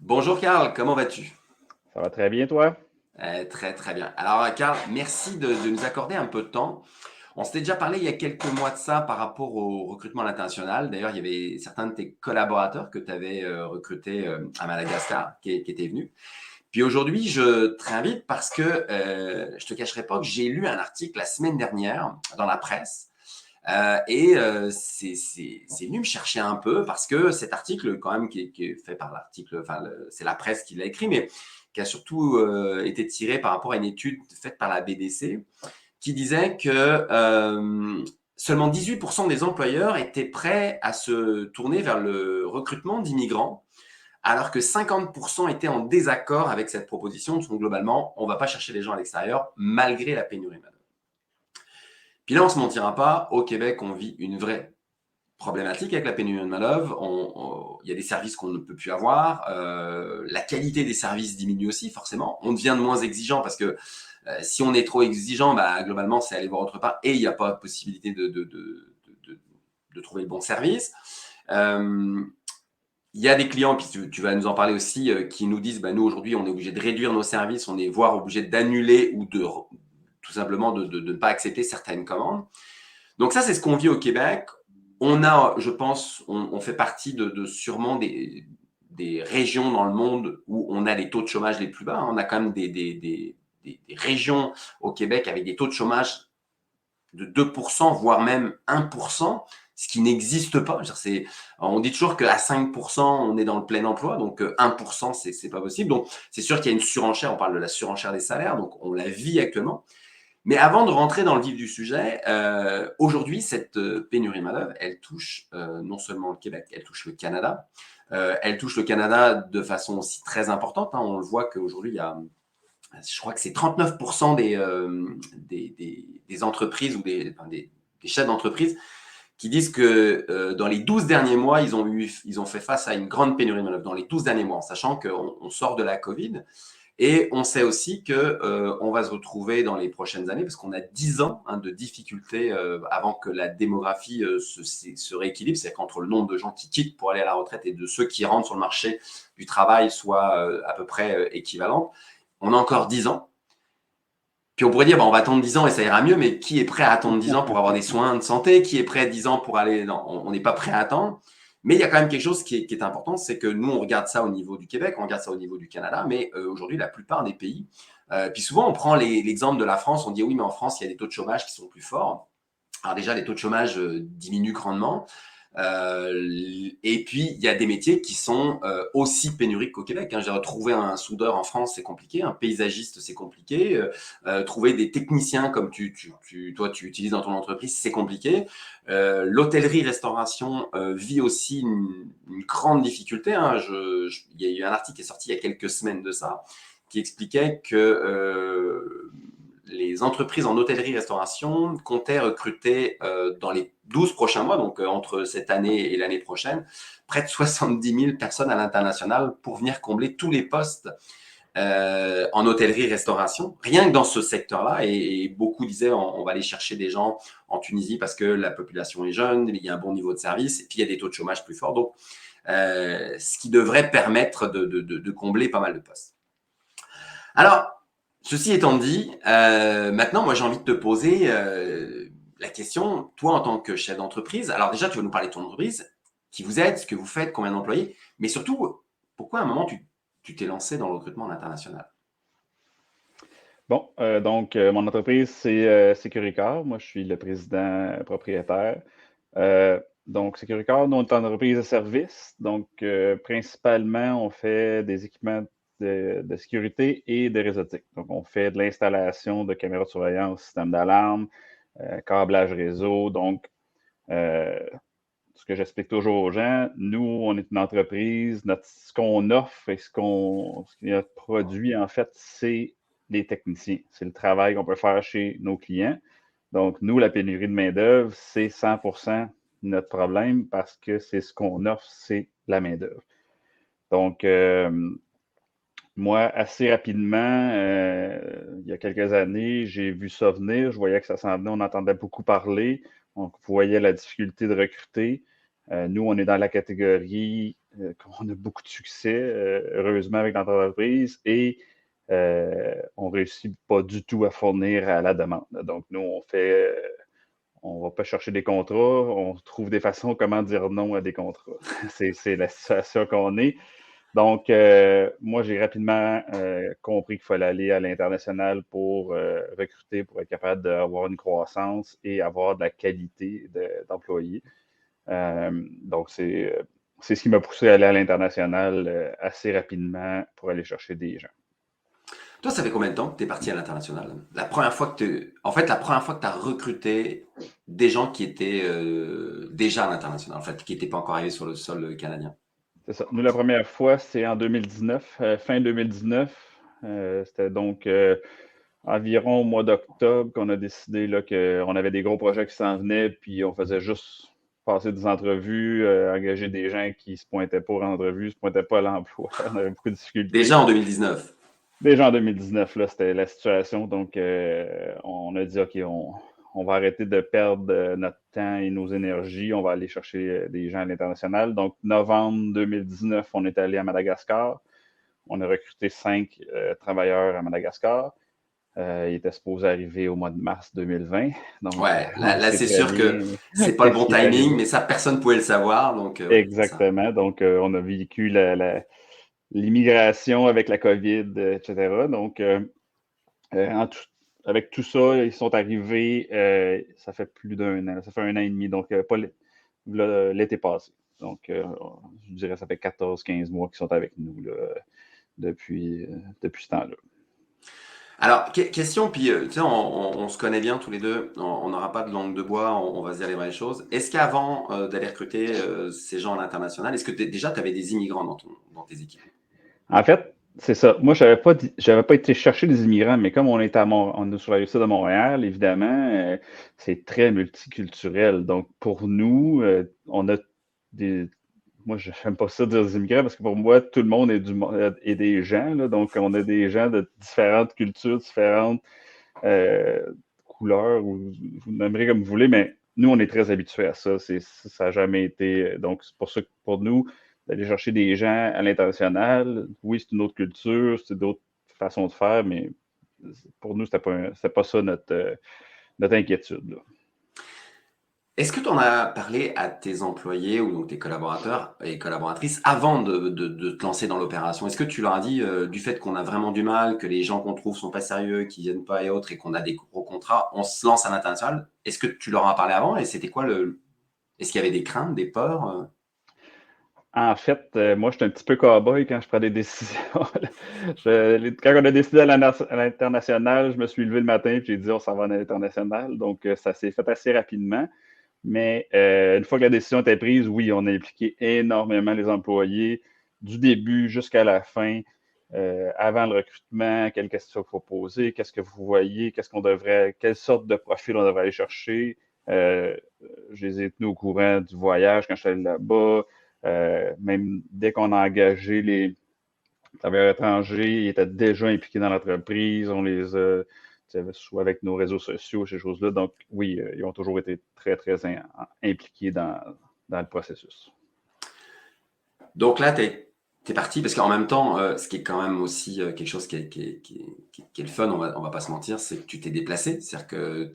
Bonjour Karl, comment vas-tu? Ça va très bien, toi? Très très bien. Alors Karl, merci de nous accorder un peu de temps. On s'était déjà parlé il y a quelques mois de ça par rapport au recrutement à l'international. D'ailleurs, il y avait certains de tes collaborateurs que tu avais recrutés à Madagascar qui étaient venus. Puis aujourd'hui, je te réinvite parce que je te cacherai pas que j'ai lu un article la semaine dernière dans la presse. C'est venu me chercher un peu parce que cet article, quand même, qui est fait par l'article, enfin, c'est la presse qui l'a écrit, mais qui a surtout été tiré par rapport à une étude faite par la BDC qui disait que seulement 18% des employeurs étaient prêts à se tourner vers le recrutement d'immigrants, alors que 50% étaient en désaccord avec cette proposition. Donc, globalement, on ne va pas chercher les gens à l'extérieur malgré la pénurie de main. Puis là, on ne se mentira pas, au Québec, on vit une vraie problématique avec la pénurie de main-d'œuvre. Il y a des services qu'on ne peut plus avoir. La qualité des services diminue aussi, forcément. On devient de moins exigeant parce que si on est trop exigeant, bah, globalement, c'est aller voir autre part et il n'y a pas possibilité de trouver le bon service. Il y a des clients, puis tu vas nous en parler aussi, qui nous disent, bah, nous aujourd'hui, on est obligé de réduire nos services, on est voire obligé d'annuler ou tout simplement de ne pas accepter certaines commandes. Donc ça, c'est ce qu'on vit au Québec. On a, je pense, on fait partie de sûrement des régions dans le monde où on a les taux de chômage les plus bas. On a quand même des régions au Québec avec des taux de chômage de 2%, voire même 1%, ce qui n'existe pas. On dit toujours qu'à 5%, on est dans le plein emploi, donc 1%, c'est pas possible. Donc c'est sûr qu'il y a une surenchère, on parle de la surenchère des salaires, donc on la vit actuellement. Mais avant de rentrer dans le vif du sujet, aujourd'hui, cette pénurie de main-d'œuvre, elle touche non seulement le Québec, elle touche le Canada. Elle touche le Canada de façon aussi très importante, hein. On le voit qu'aujourd'hui, il y a, je crois que c'est 39% des entreprises ou des chefs d'entreprise qui disent que dans les 12 derniers mois, ils ont fait face à une grande pénurie de main-d'œuvre dans les 12 derniers mois, en sachant qu'on sort de la COVID. Et on sait aussi que on va se retrouver dans les prochaines années, parce qu'on a 10 ans hein, de difficultés avant que la démographie se rééquilibre, c'est-à-dire qu'entre le nombre de gens qui quittent pour aller à la retraite et de ceux qui rentrent sur le marché du travail soit à peu près équivalente. On a encore 10 ans. Puis on pourrait dire, bah, on va attendre 10 ans et ça ira mieux, mais qui est prêt à attendre 10 ans pour avoir des soins de santé? Qui est prêt à 10 ans pour aller... Non, on n'est pas prêt à attendre. Mais il y a quand même quelque chose qui est important, c'est que nous, on regarde ça au niveau du Québec, on regarde ça au niveau du Canada, mais aujourd'hui, la plupart des pays, puis souvent, on prend l'exemple de la France, on dit oui, mais en France, il y a des taux de chômage qui sont plus forts. Alors déjà, les taux de chômage diminuent grandement. Et puis, il y a des métiers qui sont aussi pénuriques qu'au Québec, hein. J'ai retrouvé un soudeur en France, c'est compliqué. Un paysagiste, c'est compliqué. Trouver des techniciens comme toi, tu utilises dans ton entreprise, c'est compliqué. L'hôtellerie-restauration vit aussi une grande difficulté, hein. Il y a eu un article qui est sorti il y a quelques semaines de ça, qui expliquait que les entreprises en hôtellerie-restauration comptaient recruter dans les 12 prochains mois, donc entre cette année et l'année prochaine, près de 70 000 personnes à l'international pour venir combler tous les postes en hôtellerie-restauration, rien que dans ce secteur-là. Et beaucoup disaient on va aller chercher des gens en Tunisie parce que la population est jeune, il y a un bon niveau de service, et puis il y a des taux de chômage plus forts. Donc, ce qui devrait permettre de combler pas mal de postes. Alors, ceci étant dit, maintenant, moi, j'ai envie de te poser la question, toi, en tant que chef d'entreprise, alors déjà, tu vas nous parler de ton entreprise, qui vous êtes, ce que vous faites, combien d'employés, mais surtout, pourquoi à un moment, tu t'es lancé dans le recrutement international? Bon, mon entreprise, c'est Sécuricor. Moi, je suis le président propriétaire. Sécuricor, nous, on est une entreprise de service. Donc, principalement, on fait des équipements de sécurité et de réseautique. Donc, on fait de l'installation de caméras de surveillance, système d'alarme, câblage réseau. Donc, euh, ce que j'explique toujours aux gens, nous, on est une entreprise, ce qu'on offre et ce qui est notre produit, en fait, c'est les techniciens. C'est le travail qu'on peut faire chez nos clients. Donc, nous, la pénurie de main-d'œuvre, c'est 100% notre problème parce que c'est ce qu'on offre, c'est la main-d'œuvre. Donc, moi, assez rapidement, il y a quelques années, j'ai vu ça venir. Je voyais que ça s'en venait, on entendait beaucoup parler. On voyait la difficulté de recruter. Nous, on est dans la catégorie qu'on a beaucoup de succès, heureusement, avec notre entreprise et on ne réussit pas du tout à fournir à la demande. Donc, nous, on ne va pas chercher des contrats, on trouve des façons comment dire non à des contrats. C'est la situation qu'on est. Donc, moi, j'ai rapidement compris qu'il fallait aller à l'international pour recruter, pour être capable d'avoir une croissance et avoir de la qualité d'employés. Donc, c'est ce qui m'a poussé à aller à l'international assez rapidement pour aller chercher des gens. Toi, ça fait combien de temps que tu es parti à l'international? La première fois que la première fois que tu as recruté des gens qui étaient déjà à l'international, en fait, qui n'étaient pas encore arrivés sur le sol canadien. C'est ça. Nous, la première fois, c'est en 2019, fin 2019. C'était donc environ au mois d'octobre qu'on a décidé là, qu'on avait des gros projets qui s'en venaient, puis on faisait juste passer des entrevues, engager des gens qui ne se pointaient pas aux entrevues, ne se pointaient pas à l'emploi. On avait beaucoup de difficultés. Déjà en 2019. Déjà en 2019, là, c'était la situation. Donc, on a dit, OK, on va arrêter de perdre notre temps et nos énergies. On va aller chercher des gens à l'international. Donc, novembre 2019, on est allé à Madagascar. On a recruté 5 travailleurs à Madagascar. Il était supposé arriver au mois de mars 2020. Donc, Ouais, on là sait c'est très sûr que bien c'est pas le qu'est-ce bon qui est timing, arrivé. mais ça, personne ne pouvait le savoir. Donc, oui, c'est ça. Exactement. Donc, on a vécu l'immigration avec la COVID, etc. Donc, avec tout ça, ils sont arrivés, ça fait plus d'un an, ça fait un an et demi, donc pas l'été passé. Donc, je dirais que ça fait 14-15 mois qu'ils sont avec nous là, depuis ce temps-là. Alors, question, puis tu sais, on se connaît bien tous les deux, on n'aura pas de langue de bois, on va se dire les vraies choses. Est-ce qu'avant d'aller recruter ces gens à l'international, est-ce que déjà tu avais des immigrants dans tes équipes? En fait, c'est ça. Moi, j'avais pas été chercher des immigrants, mais comme on est on est sur la rive sud de Montréal, évidemment, c'est très multiculturel. Donc, pour nous, on a des. Moi, je n'aime pas ça dire des immigrants parce que pour moi, tout le monde est des gens. Là. Donc, on a des gens de différentes cultures, différentes euh, couleurs, ou vous nommerez comme vous voulez, mais nous, on est très habitués à ça. Ça n'a jamais été. Donc, c'est pour ça que pour nous, d'aller chercher des gens à l'international, oui, c'est une autre culture, c'est d'autres façons de faire, mais pour nous, c'était pas ça notre inquiétude. Là. Est-ce que tu en as parlé à tes employés ou donc tes collaborateurs et collaboratrices avant de te lancer dans l'opération? Est-ce que tu leur as dit du fait qu'on a vraiment du mal, que les gens qu'on trouve sont pas sérieux, qu'ils viennent pas et autres, et qu'on a des gros contrats, on se lance à l'international? Est-ce que tu leur en as parlé avant et c'était quoi Est-ce qu'il y avait des craintes, des peurs? En fait, moi, je suis un petit peu cow-boy quand je prends des décisions. Quand on a décidé à l'international, je me suis levé le matin et j'ai dit on s'en va à l'international. Donc, ça s'est fait assez rapidement. Mais une fois que la décision était prise, oui, on a impliqué énormément les employés du début jusqu'à la fin, avant le recrutement, quelles questions il faut poser, qu'est-ce que vous voyez, quelle sorte de profil on devrait aller chercher. Euh, je les ai tenus au courant du voyage quand je suis allé là-bas. Même dès qu'on a engagé les travailleurs étrangers, ils étaient déjà impliqués dans l'entreprise. On les a soit avec nos réseaux sociaux, ces choses-là. Donc, oui, ils ont toujours été très, très impliqués dans le processus. Donc là, tu es parti parce qu'en même temps, ce qui est quand même aussi quelque chose qui est le fun, on va pas se mentir, c'est que tu t'es déplacé. C'est-à-dire que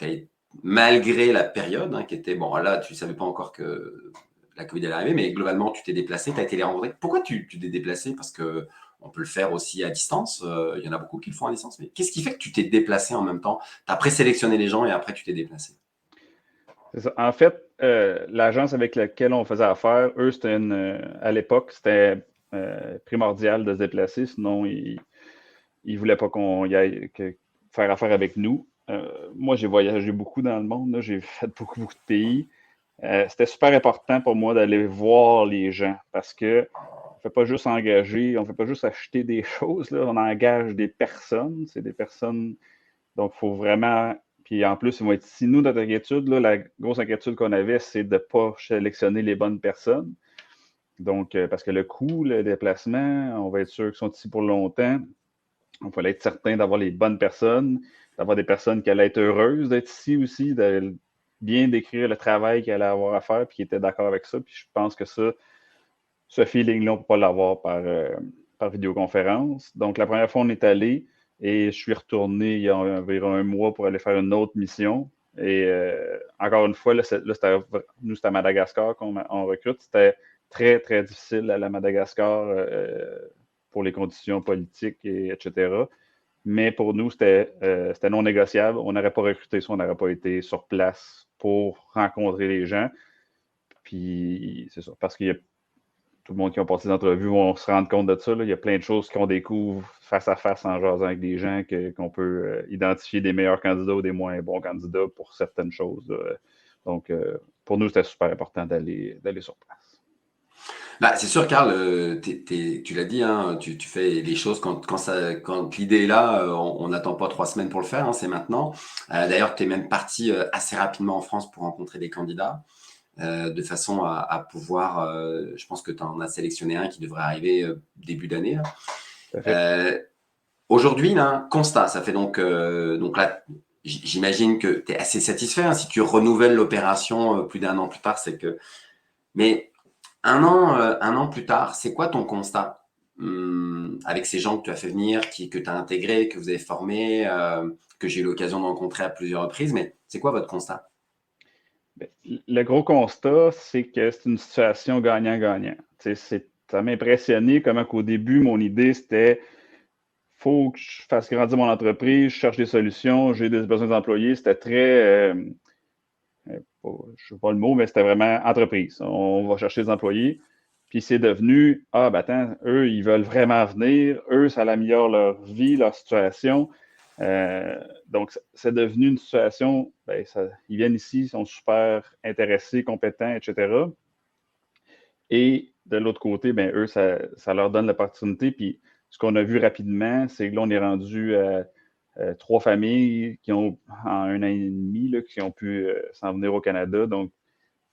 malgré la période qui était, bon là, tu savais pas encore que la Covid allait arriver, mais globalement, tu t'es déplacé, tu as été les rencontrer. Pourquoi tu t'es déplacé? Parce que on peut le faire aussi à distance. Il y en a beaucoup qui le font à distance. Mais qu'est-ce qui fait que tu t'es déplacé en même temps? Tu as présélectionné les gens et après tu t'es déplacé. C'est ça. En fait, l'agence avec laquelle on faisait affaire, eux, à l'époque, c'était primordial de se déplacer, sinon ils ne voulaient pas qu'on y aille faire affaire avec nous. Moi, j'ai voyagé beaucoup dans le monde, là. J'ai fait beaucoup, beaucoup de pays. C'était super important pour moi d'aller voir les gens parce que on ne fait pas juste engager, on ne fait pas juste acheter des choses, là. On engage des personnes. C'est des personnes. Donc, il faut vraiment. Puis en plus, ils vont être ici. Nous, notre inquiétude, là, la grosse inquiétude qu'on avait, c'est de ne pas sélectionner les bonnes personnes. Donc, parce que le coût, le déplacement, on va être sûr qu'ils sont ici pour longtemps. Il fallait être certain d'avoir les bonnes personnes, d'avoir des personnes qui allaient être heureuses d'être ici aussi, de bien décrire le travail qu'elle allait avoir à faire, puis qui étaient d'accord avec ça. Puis je pense que ça, ce feeling-là, on ne peut pas l'avoir par vidéoconférence. Donc, la première fois, on est allé et je suis retourné il y a environ un mois pour aller faire une autre mission. Et encore une fois, nous, c'était à Madagascar qu'on recrute. C'était très, très difficile à la Madagascar pour les conditions politiques, etc. Mais pour nous, c'était non négociable. On n'aurait pas recruté si on n'aurait pas été sur place pour rencontrer les gens. Puis, c'est ça, parce qu'il y a tout le monde qui a passé des entrevues vont se rendre compte de ça. Là. Il y a plein de choses qu'on découvre face à face en jasant avec des gens qu'on peut identifier des meilleurs candidats ou des moins bons candidats pour certaines choses. Donc, pour nous, c'était super important d'aller sur place. Bah, c'est sûr, Karl, tu l'as dit, hein, tu fais les choses quand l'idée est là, on n'attend pas 3 semaines pour le faire, hein, c'est maintenant. D'ailleurs, tu es même parti assez rapidement en France pour rencontrer des candidats, de façon à pouvoir, je pense que tu en as sélectionné un qui devrait arriver début d'année. Aujourd'hui, là, constat, ça fait donc là, j'imagine que tu es assez satisfait, hein, si tu renouvelles l'opération plus d'1 an plus tard, c'est que… Mais… un an plus tard, c'est quoi ton constat avec ces gens que tu as fait venir, que tu as intégrés, que vous avez formés, que j'ai eu l'occasion de rencontrer à plusieurs reprises, mais c'est quoi votre constat? Le gros constat, c'est que c'est une situation gagnant-gagnant. Ça m'a impressionné comment qu'au début, mon idée, c'était faut que je fasse grandir mon entreprise, je cherche des solutions, j'ai des besoins d'employés. C'était très, je ne sais pas le mot, mais c'était vraiment entreprise. On va chercher des employés. Puis c'est devenu, ben attends, eux, ils veulent vraiment venir. Eux, ça améliore leur vie, leur situation. Donc, c'est devenu une situation, ils viennent ici, ils sont super intéressés, compétents, etc. Et de l'autre côté, eux, ça leur donne l'opportunité. Puis ce qu'on a vu rapidement, c'est que là, on est rendu à 3 familles qui ont, en 1 an et demi, là, qui ont pu s'en venir au Canada. Donc,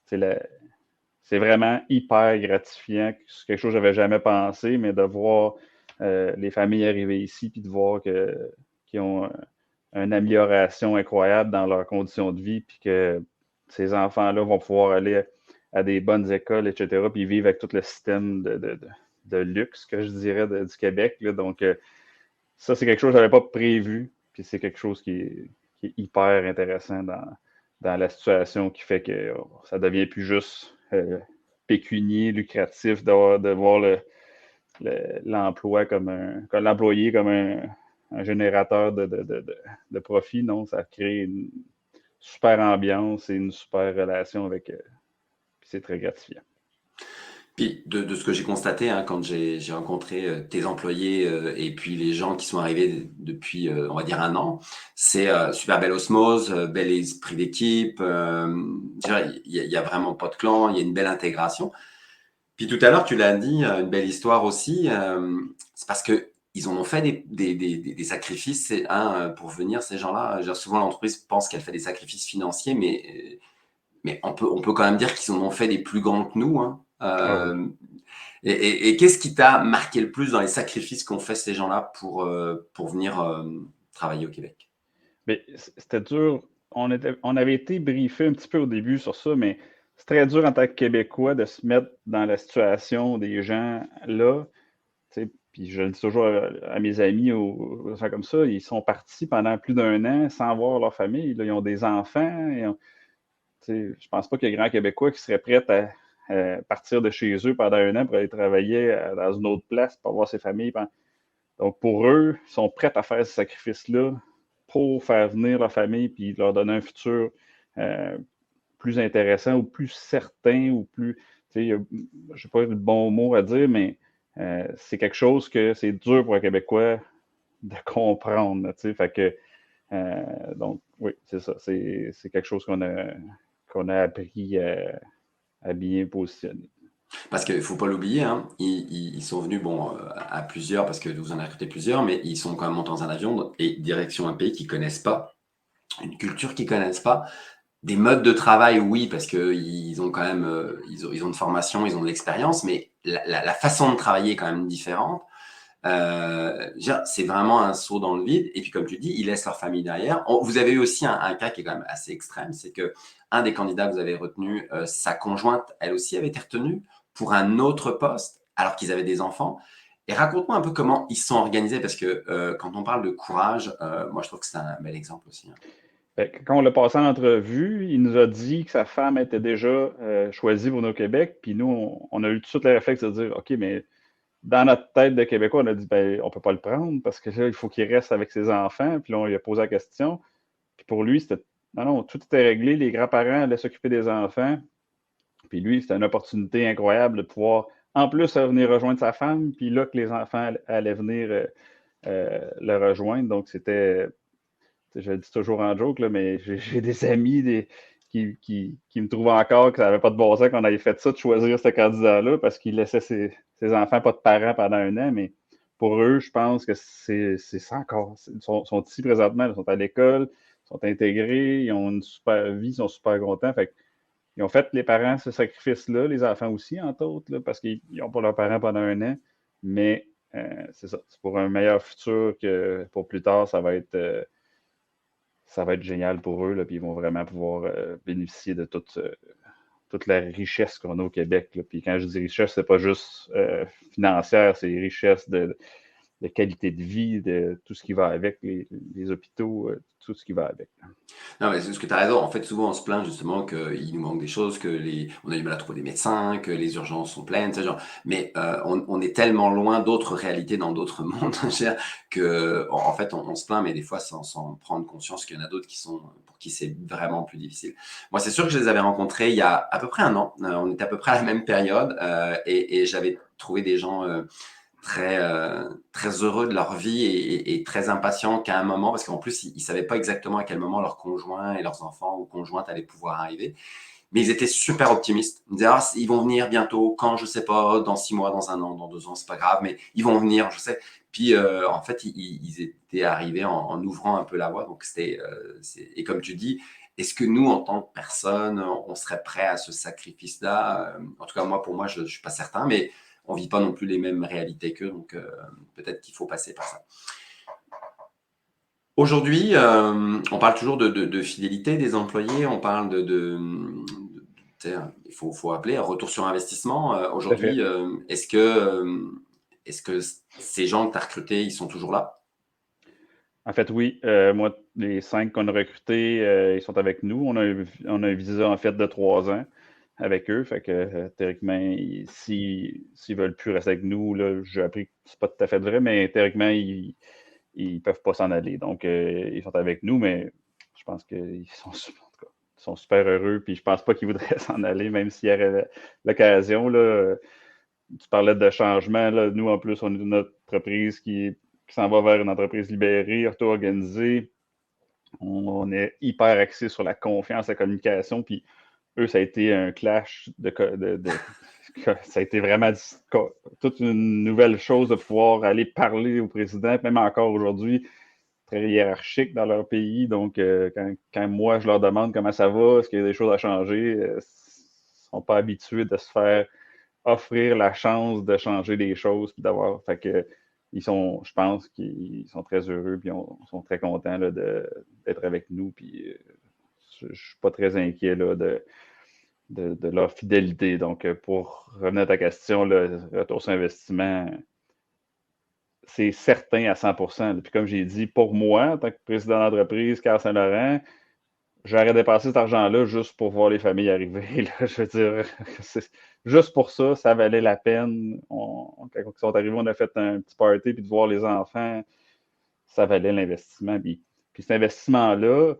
c'est vraiment hyper gratifiant. C'est quelque chose que je n'avais jamais pensé, mais de voir les familles arriver ici puis de voir qu'ils ont une amélioration incroyable dans leurs conditions de vie puis que ces enfants-là vont pouvoir aller à des bonnes écoles, etc., puis vivre avec tout le système de luxe, que je dirais, du Québec. Là. Donc, ça, c'est quelque chose que je n'avais pas prévu, puis c'est quelque chose qui est hyper intéressant dans la situation qui fait que ça devient plus juste pécunier, lucratif, de voir l'emploi comme l'employé comme un générateur de profit. Non, ça crée une super ambiance et une super relation avec. Puis c'est très gratifiant. Puis de ce que j'ai constaté, hein, quand j'ai rencontré tes employés et puis les gens qui sont arrivés depuis, on va dire 1 an, c'est super belle osmose, bel esprit d'équipe. Il y a vraiment pas de clan, il y a une belle intégration. Puis tout à l'heure, tu l'as dit, une belle histoire aussi. C'est parce que ils en ont fait des sacrifices pour venir, ces gens-là. Souvent, l'entreprise pense qu'elle fait des sacrifices financiers, mais on peut quand même dire qu'ils en ont fait des plus grands que nous. Hein. Oui. Et qu'est-ce qui t'a marqué le plus dans les sacrifices qu'ont fait ces gens-là pour venir travailler au Québec? Mais c'était dur. On avait été briefé un petit peu au début sur ça, mais c'est très dur en tant que Québécois de se mettre dans la situation des gens là. Puis je le dis toujours à mes amis ou gens comme ça, ils sont partis pendant plus d'1 an sans voir leur famille. Là, ils ont des enfants. Je pense pas qu'il y ait grand Québécois qui serait prêt à partir de chez eux pendant 1 an pour aller travailler dans une autre place pour voir ses familles. Donc, pour eux, ils sont prêts à faire ce sacrifice-là pour faire venir leur famille puis leur donner un futur plus intéressant ou plus certain ou plus. Je ne sais pas le bon mot à dire, mais c'est quelque chose que c'est dur pour un Québécois de comprendre. Fait que, donc, oui, c'est ça. C'est quelque chose qu'on a appris à bien positionner. Parce qu'il ne faut pas l'oublier, hein, ils sont venus à plusieurs, parce que vous en avez recruté plusieurs, mais ils sont quand même montés dans un avion et direction un pays qu'ils ne connaissent pas, une culture qu'ils ne connaissent pas, des modes de travail, oui, parce qu'ils ont quand même ils ont une formation, ils ont de l'expérience, mais la façon de travailler est quand même différente. C'est vraiment un saut dans le vide. Et puis, comme tu dis, ils laissent leur famille derrière. Vous avez eu aussi un cas qui est quand même assez extrême, c'est que un des candidats que vous avez retenu, sa conjointe, elle aussi avait été retenue pour un autre poste alors qu'ils avaient des enfants. Et raconte-moi un peu comment ils se sont organisés, parce que quand on parle de courage, moi je trouve que c'est un bel exemple aussi. Fait que quand on l'a passé en entrevue, il nous a dit que sa femme était déjà choisie pour nos Québec. Puis nous, on a eu tout de suite le réflexe de dire, OK, mais dans notre tête de Québécois, on a dit, ben, on peut pas le prendre parce que là, il faut qu'il reste avec ses enfants. Puis là, on lui a posé la question. Puis pour lui, c'était, non, non, tout était réglé. Les grands-parents allaient s'occuper des enfants. Puis lui, c'était une opportunité incroyable de pouvoir, en plus, venir rejoindre sa femme. Puis là, que les enfants allaient venir le rejoindre. Donc, c'était, je le dis toujours en joke, là, mais j'ai des amis qui me trouvent encore que ça n'avait pas de bon sens qu'on ait fait ça, de choisir ce candidat-là, parce qu'il laissait ses enfants pas de parents pendant un an. Mais pour eux, je pense que c'est ça encore. Ils sont ici présentement, ils sont à l'école, ils sont intégrés, ils ont une super vie, ils sont super contents. Fait ils ont fait, les parents, ce sacrifice-là, les enfants aussi, entre autres, là, parce qu'ils n'ont pas leurs parents pendant un an. Mais c'est ça, c'est pour un meilleur futur que pour plus tard, ça va être génial pour eux, là, puis ils vont vraiment pouvoir bénéficier de toute la richesse qu'on a au Québec. Là. Puis quand je dis richesse, c'est pas juste financière, c'est richesse de qualité de vie, de tout ce qui va avec, les hôpitaux, tout ce qui va avec. Non, mais c'est ce que tu as raison. En fait, souvent, on se plaint justement qu'il nous manque des choses, on a du mal à trouver des médecins, que les urgences sont pleines, ce genre. Mais on est tellement loin d'autres réalités dans d'autres mondes, que, en fait, on se plaint, mais des fois, sans prendre conscience qu'il y en a d'autres pour qui c'est vraiment plus difficile. Moi, c'est sûr que je les avais rencontrés il y a à peu près un an. On était à peu près à la même période, et j'avais trouvé des gens très heureux de leur vie, et très impatients qu'à un moment, parce qu'en plus, ils ne savaient pas exactement à quel moment leurs conjoints et leurs enfants ou conjointes allaient pouvoir arriver. Mais ils étaient super optimistes. Ils me disaient, ah, ils vont venir bientôt, quand, je sais pas, dans 6 mois, dans un an, dans 2 ans, c'est pas grave, mais ils vont venir, je sais. Puis, en fait, ils étaient arrivés en ouvrant un peu la voie. Donc, et comme tu dis, est-ce que nous, en tant que personne, on serait prêt à ce sacrifice-là? En tout cas, pour moi, je ne suis pas certain, mais on ne vit pas non plus les mêmes réalités qu'eux, donc peut-être qu'il faut passer par ça. Aujourd'hui, on parle toujours de fidélité des employés, on parle il faut appeler un retour sur investissement. Tout à fait. Aujourd'hui, est-ce que ces gens que tu as recrutés, ils sont toujours là? En fait, oui. Moi, les 5 qu'on a recrutés, ils sont avec nous. On a un visa, en fait, de 3 ans avec eux. Fait que, théoriquement, s'ils veulent plus rester avec nous, là, j'ai appris que c'est pas tout à fait vrai, mais théoriquement, ils peuvent pas s'en aller. Donc, ils sont avec nous, mais je pense qu'ils sont, en tout cas, ils sont super heureux. Puis je pense pas qu'ils voudraient s'en aller, même s'il y avait l'occasion. Là. Tu parlais de changement. Là. Nous, en plus, on est une entreprise qui s'en va vers une entreprise libérée, auto-organisée. On est hyper axé sur la confiance, la communication. Puis eux, ça a été un clash ça a été vraiment toute une nouvelle chose de pouvoir aller parler au président, même encore aujourd'hui, très hiérarchique dans leur pays. Donc, quand moi, je leur demande comment ça va, est-ce qu'il y a des choses à changer, ils ne sont pas habitués de se faire offrir la chance de changer les choses, puis d'avoir. Fait que je pense qu'ils sont très heureux, puis ils sont très contents là, d'être avec nous. Puis je ne suis pas très inquiet là, de leur fidélité. Donc, pour revenir à ta question, le retour sur investissement, c'est certain à 100%. Puis comme j'ai dit, pour moi, en tant que président d'entreprise, Carl Saint-Laurent, j'aurais dépensé cet argent-là juste pour voir les familles arriver. Là. Je veux dire, juste pour ça, ça valait la peine. Quand ils sont arrivés, on a fait un petit party, puis de voir les enfants, ça valait l'investissement. Puis cet investissement-là,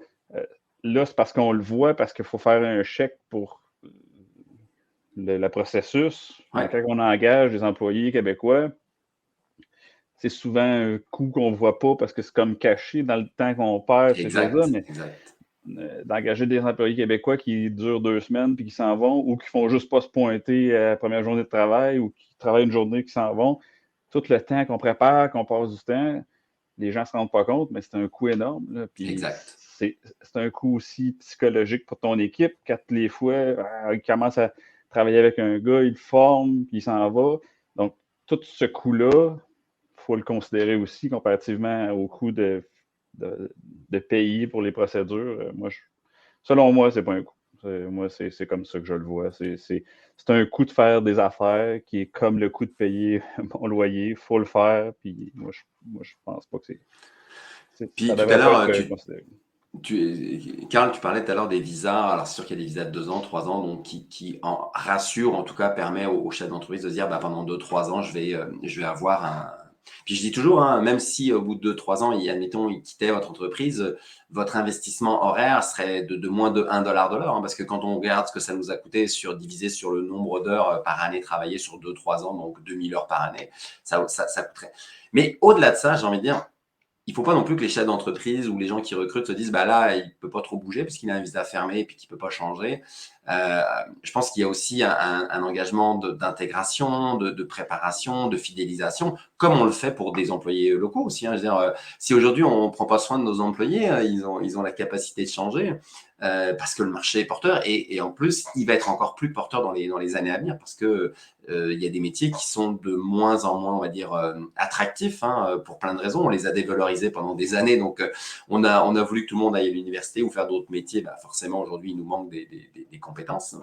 là, c'est parce qu'on le voit, parce qu'il faut faire un chèque pour le processus. Ouais. Mais quand on engage des employés québécois, c'est souvent un coût qu'on ne voit pas parce que c'est comme caché dans le temps qu'on perd, ces choses-là. Mais Exact. d'engager des employés québécois qui durent 2 semaines puis qui s'en vont ou qui font juste pas se pointer à la première journée de travail ou qui travaillent une journée qui s'en vont, tout le temps qu'on prépare, qu'on passe du temps, les gens ne se rendent pas compte, mais c'est un coût énorme. Là, puis Exact. c'est un coût aussi psychologique pour ton équipe. Quand les fois, ils commencent à travailler avec un gars, ils le forment, puis il s'en va. Donc, tout ce coût-là, il faut le considérer aussi comparativement au coût de payer pour les procédures. Selon moi, c'est pas un coût. Moi, c'est comme ça que je le vois. C'est un coût de faire des affaires qui est comme le coût de payer mon loyer. Il faut le faire. Puis je pense pas que Puis ça tout à devrait pas l'heure, être considéré. Karl, tu parlais tout à l'heure des visas. Alors, c'est sûr qu'il y a des visas de 2 ans, 3 ans, donc qui en rassurent, en tout cas, permet aux chefs d'entreprise de se dire, bah, pendant 2, 3 ans, je vais avoir un. Puis je dis toujours, hein, même si au bout de 2, 3 ans, admettons, ils quittaient votre entreprise, votre investissement horaire serait de moins de $1 de l'heure, hein, parce que quand on regarde ce que ça nous a coûté divisé sur le nombre d'heures par année travaillées sur 2, 3 ans, donc 2000 heures par année, ça coûterait. Mais au-delà de ça, j'ai envie de dire, il ne faut pas non plus que les chefs d'entreprise ou les gens qui recrutent se disent bah là, il ne peut pas trop bouger parce qu'il a un visa fermé et puis qu'il ne peut pas changer. Je pense qu'il y a aussi un engagement d'intégration, de préparation, de fidélisation, comme on le fait pour des employés locaux aussi, hein. Je veux dire, si aujourd'hui on ne prend pas soin de nos employés, ils ont la capacité de changer parce que le marché est porteur et en plus, il va être encore plus porteur dans les années à venir parce que il y a des métiers qui sont de moins en moins, on va dire, attractifs hein, pour plein de raisons. On les a dévalorisés pendant des années, donc on a voulu que tout le monde aille à l'université ou faire d'autres métiers. Bah, forcément, aujourd'hui, il nous manque des compétences.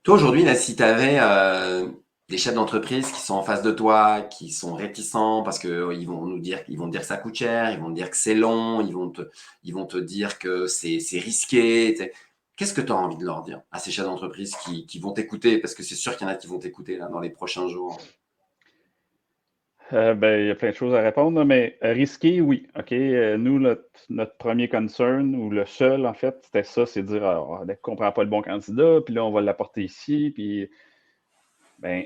Toi, aujourd'hui, là, si tu avais des chefs d'entreprise qui sont en face de toi, qui sont réticents parce qu'ils vont ils vont te dire que ça coûte cher, ils vont te dire que c'est long, ils vont te dire que c'est risqué. Qu'est-ce que tu as envie de leur dire à ces chefs d'entreprise qui vont t'écouter? Parce que c'est sûr qu'il y en a qui vont t'écouter là, dans les prochains jours. Ben, il y a plein de choses à répondre, mais risqué, oui. OK. Nous, notre premier concern, ou le seul, en fait, c'était ça, c'est de dire, alors, dès qu'on ne prend pas le bon candidat, puis là, on va l'apporter ici, puis ben,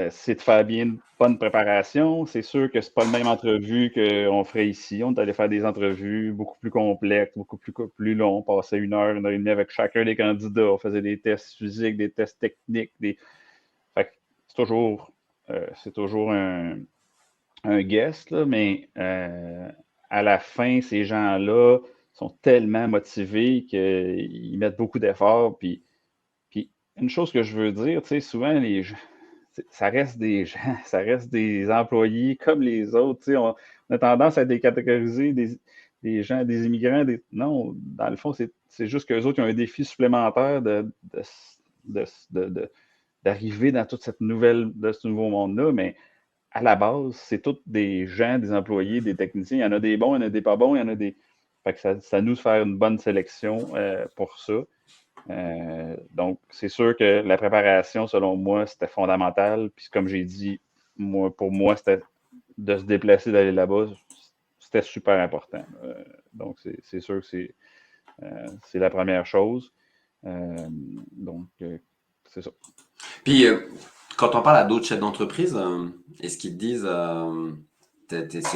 c'est de faire bien une bonne préparation. C'est sûr que c'est pas le même entrevue qu'on ferait ici. On est allé faire des entrevues beaucoup plus complexes, beaucoup plus longs. On passait 1 heure et demie avec chacun des candidats. On faisait des tests physiques, des tests techniques. Fait que c'est toujours un guest, là, mais à la fin, ces gens-là sont tellement motivés qu'ils mettent beaucoup d'efforts. Puis une chose que je veux dire, tu sais, souvent, les gens, ça reste des gens, ça reste des employés comme les autres. Tu sais, on a tendance à décatégoriser des gens, des immigrants. Non, dans le fond, c'est juste qu'eux autres ils ont un défi supplémentaire de- de- d'arriver dans toute ce nouveau monde-là, mais à la base, c'est tous des gens, des employés, des techniciens. Il y en a des bons, il y en a des pas bons, il y en a des. Fait que ça nous faire une bonne sélection pour ça. Donc, c'est sûr que la préparation, selon moi, c'était fondamental. Puis, comme j'ai dit, pour moi, c'était de se déplacer, d'aller là-bas, c'était super important. Donc, c'est sûr que c'est la première chose. Donc, c'est ça. Puis, quand on parle à d'autres chefs d'entreprise, est-ce qu'ils te disent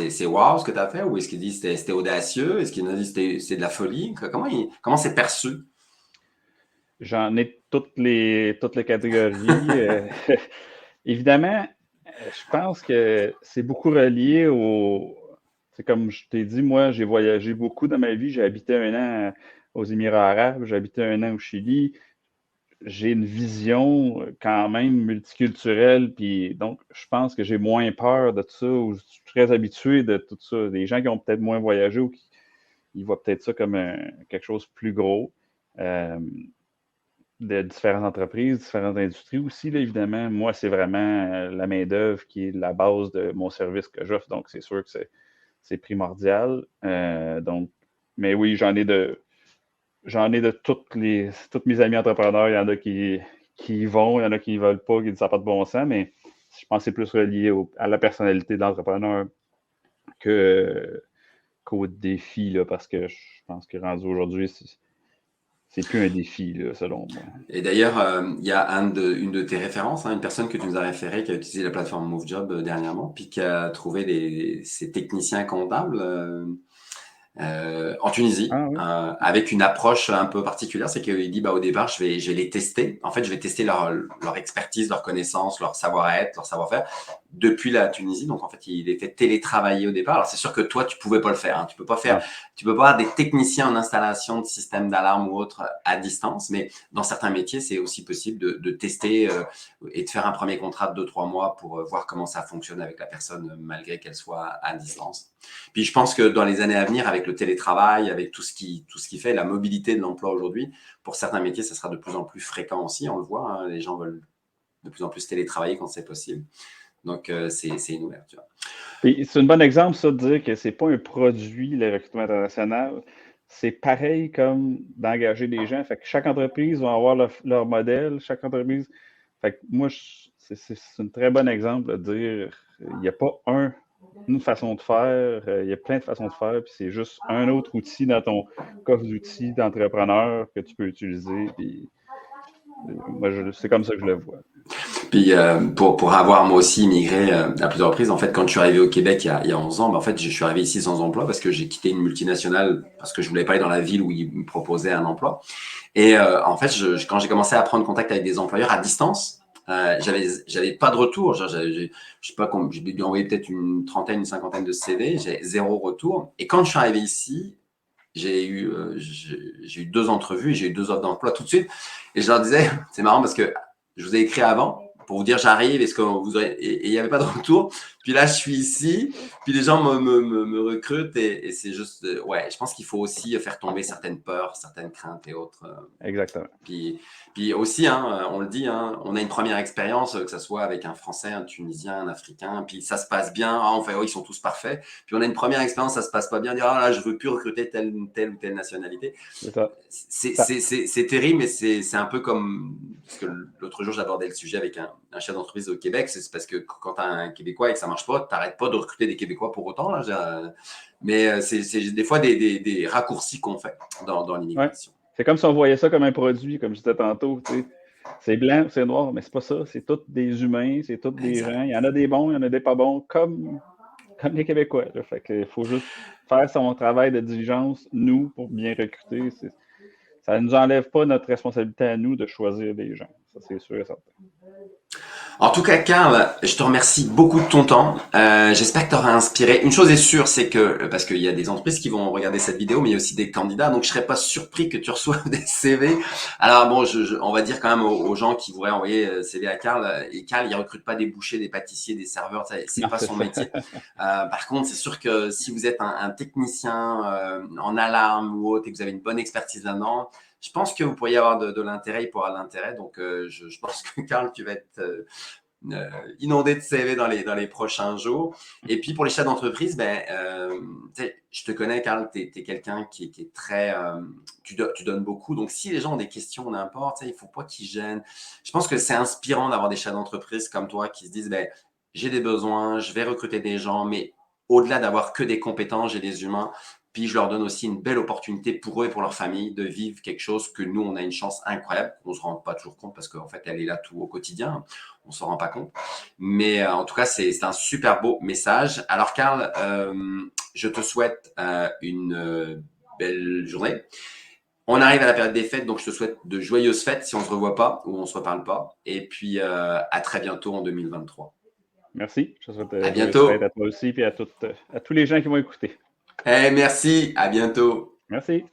c'est wow ce que tu as fait ou est-ce qu'ils disent c'était audacieux? Est-ce qu'ils nous disent c'est de la folie? Comment c'est perçu? J'en ai toutes les catégories. Évidemment, je pense que c'est beaucoup relié au. C'est comme je t'ai dit, moi, j'ai voyagé beaucoup dans ma vie. J'ai habité 1 an aux Émirats arabes, j'ai habité 1 an au Chili. J'ai une vision quand même multiculturelle, puis donc je pense que j'ai moins peur de tout ça, ou je suis très habitué de tout ça. Des gens qui ont peut-être moins voyagé ou qui ils voient peut-être ça comme quelque chose de plus gros. Euh, de différentes entreprises, différentes industries aussi, là, évidemment. Moi, c'est vraiment la main-d'œuvre qui est la base de mon service que j'offre, donc c'est sûr que c'est primordial. Mais oui, j'en ai de tous mes amis entrepreneurs. Il y en a qui y vont, il y en a qui ne veulent pas, qui disent ça n'a pas de bon sens, mais je pense que c'est plus relié à la personnalité de l'entrepreneur qu'au défi, là, parce que je pense que rendu aujourd'hui, c'est plus un défi, là, selon moi. Et d'ailleurs, il y a une de tes références, hein, une personne que tu nous as référée qui a utilisé la plateforme MoveJob dernièrement, puis qui a trouvé ses techniciens comptables en Tunisie, Ah oui? avec une approche un peu particulière. C'est qu'il dit, bah, au départ, je vais les tester. En fait, je vais tester leur expertise, leur connaissance, leur savoir-être, leur savoir-faire. depuis la Tunisie. Donc, en fait, il était télétravaillé au départ. Alors, c'est sûr que toi, tu pouvais pas le faire. Hein. Tu peux pas avoir des techniciens en installation de systèmes d'alarme ou autres à distance. Mais dans certains métiers, c'est aussi possible de tester et de faire un premier contrat de 2-3 mois pour voir comment ça fonctionne avec la personne, malgré qu'elle soit à distance. Puis, je pense que dans les années à venir, avec le télétravail, avec tout ce qui fait, la mobilité de l'emploi aujourd'hui, pour certains métiers, ça sera de plus en plus fréquent aussi. On le voit, hein, les gens veulent de plus en plus télétravailler quand c'est possible. Donc, c'est une ouverture. Et c'est un bon exemple, ça, de dire que c'est pas un produit, le recrutement international. C'est pareil comme d'engager des gens. Fait que chaque entreprise va avoir leur modèle, chaque entreprise. Fait que moi, c'est un très bon exemple de dire il n'y a pas une façon de faire, il y a plein de façons de faire, puis c'est juste un autre outil dans ton coffre d'outils d'entrepreneur que tu peux utiliser. Puis, moi, c'est comme ça que je le vois. Puis pour avoir moi aussi immigré à plusieurs reprises, en fait, quand je suis arrivé au Québec il y a 11 ans, ben, en fait, je suis arrivé ici sans emploi parce que j'ai quitté une multinationale parce que je voulais pas aller dans la ville où ils me proposaient un emploi. Et en fait, quand j'ai commencé à prendre contact avec des employeurs à distance, j'avais pas de retour. Je sais pas, j'ai dû envoyer peut-être une trentaine, une cinquantaine de CV, j'ai 0 retour. Et quand je suis arrivé ici, j'ai eu 2 entrevues et j'ai eu 2 offres d'emploi tout de suite. Et je leur disais, c'est marrant parce que je vous ai écrit avant pour vous dire j'arrive, est-ce que vous aurez... Et il n'y avait pas de retour. Puis là, je suis ici, puis les gens me recrutent et c'est juste, ouais, je pense qu'il faut aussi faire tomber certaines peurs, certaines craintes et autres. Exactement. Puis aussi, hein, on le dit, hein, on a une première expérience, que ce soit avec un Français, un Tunisien, un Africain, puis ça se passe bien, ah, on fait, oh, ils sont tous parfaits. Puis on a une première expérience, ça se passe pas bien, dire, ah là, je veux plus recruter telle ou telle nationalité. C'est ça. C'est terrible, mais c'est un peu comme, parce que l'autre jour, j'abordais le sujet avec un chef d'entreprise au Québec, c'est parce que quand tu as un Québécois et que ça marche pas, tu n'arrêtes pas de recruter des Québécois pour autant. Là, mais c'est des fois des raccourcis qu'on fait dans l'immigration. Ouais. C'est comme si on voyait ça comme un produit, comme je disais tantôt. C'est blanc, c'est noir, mais c'est pas ça. C'est tous des humains, c'est tous des gens. Il y en a des bons, il y en a des pas bons, comme les Québécois. Là. Fait que faut juste faire son travail de diligence, nous, pour bien recruter. Ça ne nous enlève pas notre responsabilité à nous de choisir des gens. Ça, c'est sûr et certain. En tout cas, Karl, je te remercie beaucoup de ton temps. J'espère que tu auras inspiré. Une chose est sûre, c'est que, parce qu'il y a des entreprises qui vont regarder cette vidéo, mais il y a aussi des candidats, donc je serais pas surpris que tu reçoives des CV. Alors bon, on va dire quand même aux gens qui voudraient envoyer CV à Karl, et Karl, il recrute pas des bouchers, des pâtissiers, des serveurs, c'est pas son métier. Par contre, c'est sûr que si vous êtes un technicien en alarme ou autre et que vous avez une bonne expertise là-dedans, je pense que vous pourriez avoir de l'intérêt, il pourra avoir de l'intérêt. Donc, je pense que Karl, tu vas être inondé de CV dans les prochains jours. Et puis, pour les chefs d'entreprise, je te connais, Karl, tu es quelqu'un qui est très... tu donnes beaucoup. Donc, si les gens ont des questions, n'importe, il ne faut pas qu'ils gênent. Je pense que c'est inspirant d'avoir des chefs d'entreprise comme toi qui se disent, j'ai des besoins, je vais recruter des gens, mais au-delà d'avoir que des compétences, j'ai des humains. Puis je leur donne aussi une belle opportunité pour eux et pour leur famille de vivre quelque chose que nous, on a une chance incroyable. On ne se rend pas toujours compte parce qu'en fait, elle est là tout au quotidien. On ne s'en rend pas compte. Mais en tout cas, c'est un super beau message. Alors, Karl, je te souhaite une belle journée. On arrive à la période des fêtes, donc je te souhaite de joyeuses fêtes si on ne se revoit pas ou on ne se reparle pas. Et puis, à très bientôt en 2023. Merci. Je te souhaite à bientôt. à toi aussi et à tous les gens qui vont écouter. Merci, à bientôt. Merci.